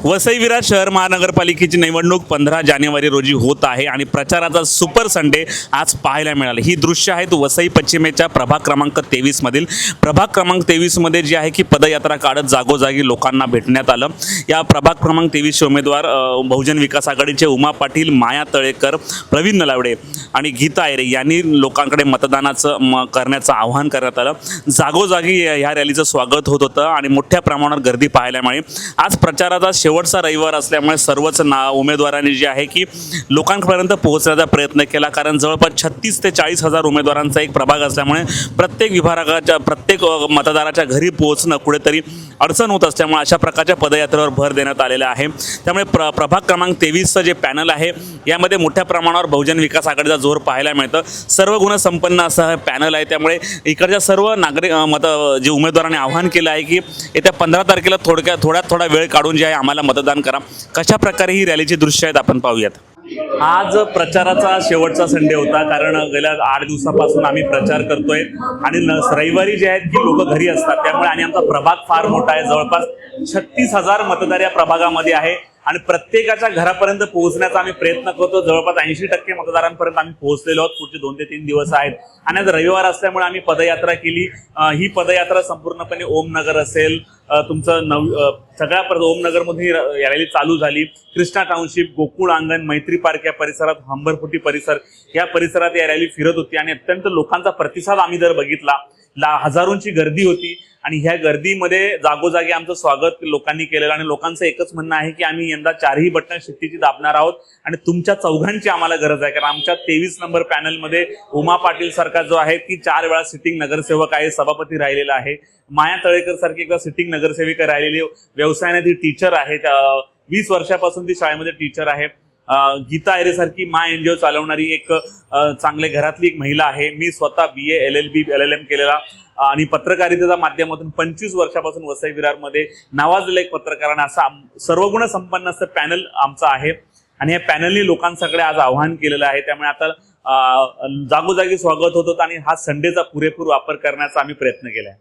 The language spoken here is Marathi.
वसई विरार शहर महानगरपालिकेची निवडणूक 15 जानेवारी रोजी होत आहे आणि प्रचाराचा सुपर संडे आज पाहायला मिळाले। ही दृश्य आहेत वसई पश्चिमेच्या प्रभाग क्रमांक 23 मधील। प्रभाग क्रमांक 23 मध्ये जी आहे की पदयात्रा काढत जागोजागी लोकांना भेटण्यात आलं। या प्रभाग क्रमांक 23 चे उमेदवार बहुजन विकास आघाडीचे उमा पाटील, माया तळेकर, प्रवीण नलावडे आणि गीता आयरे यांनी लोकांकडे मतदानाचं करण्याचं आवाहन करण्यात आलं। जागोजागी ह्या रॅलीचं स्वागत होत होतं आणि मोठ्या प्रमाणावर गर्दी पाहायला मिळाली। आज प्रचाराचा शेवटचा रविवार असल्यामुळे सर्वच उमेदवारांनी जे आहे की लोकांपर्यंत पोहोचण्याचा प्रयत्न केला, कारण जवळपास 36 ते 40 हजार उमेदवारांचा एक प्रभाग असल्यामुळे प्रत्येक विभागाच्या प्रत्येक मतदाराच्या घरी पोहोचणं कुठेतरी अडचण होत असल्यामुळे अशा प्रकारच्या पदयात्रेवर भर देण्यात आलेला आहे। त्यामुळे प्रभाग क्रमांक 23चं जे पॅनल आहे यामध्ये मोठ्या प्रमाणावर बहुजन विकास आघाडीचा जोर पाहायला मिळतं। सर्व गुणसंपन्न असं हे पॅनल आहे, त्यामुळे इकडच्या सर्व नागरिक जे उमेदवारांनी आवाहन केलं आहे की येत्या 15 तारखेला थोडा वेळ काढून जे आहे आम्हाला मतदान करा। कशा प्रकारे ही रॅलीची दृश्य आहेत आपण पाहूयात। आज प्रचाराचा शेवटचा संडे होता, कारण गेल्या 8 दिवसापासून आम्ही प्रचार करतोय आणि रविवारी जे आहेत की लोक घरी असतात, त्यामुळे आणि आमचा प्रभाग फार मोठा आहे। जवळपास 36,000 मतदार या प्रभागामध्ये आहे आणि प्रत्येकाच्या घरापर्यंत पोहोचण्याचा आम्ही प्रयत्न करतो। जवळपास 80% मतदारांपर्यंत आम्ही पोहोचलेलो आहोत। पुढचे 2 ते 3 दिवस आहेत आणि आज रविवार असल्यामुळे आम्ही पदयात्रा केली। ही पदयात्रा संपूर्णपणे ओमनगर असेल, तुमचं सगळ्या ओमनगरमध्ये ही रॅली चालू झाली। कृष्णा टाउनशिप, गोकुळ अंगण, मैत्री पार्क या परिसरात, हंबरफुटी परिसर या परिसरात या रॅली फिरत होती आणि अत्यंत लोकांचा प्रतिसाद आम्ही जर बघितला, हजारोंची गर्दी होती आणि ह्या गर्दीमध्ये जागोजागी आमचं स्वागत लोकांनी केलेलं आणि लोकांचं एकच म्हणणं आहे की आम्ही यंदा 4ही बटन शिट्टीची दाबणार आहोत आणि तुमच्या चौघांची आम्हाला गरज आहे, कारण आमच्या 23 नंबर पॅनलमध्ये उमा पाटील सारखा जो आहे की 4 वेळा सिटिंग नगरसेवक आहे, सभापती राहिलेला आहे, माया तळेकर सारखी एकदा सिटिंग नगरसेविका राहिलेली, व्यवसायाने ती टीचर आहे, 20 वर्षापासून ती शाळेमध्ये टीचर आहे, गीता आयरे सारखी माय एनजीओ चालवणारी एक चांगल्या घरातली एक महिला आहे, मी स्वतः BA LLB LLM केलेला आणि पत्रकारितेच्या माध्यमातून 25 वर्षापासून वसई विरारमध्ये नावाजलेला एक पत्रकार आणि असा सर्वगुण संपन्न असं पॅनल आमचं आहे आणि या पॅनलनी लोकांकडे आज आवाहन केलेलं आहे। त्यामुळे आता जागोजागी स्वागत होत होतं आणि हा संडेचा पुरेपूर वापर करण्याचा आम्ही प्रयत्न केलाय।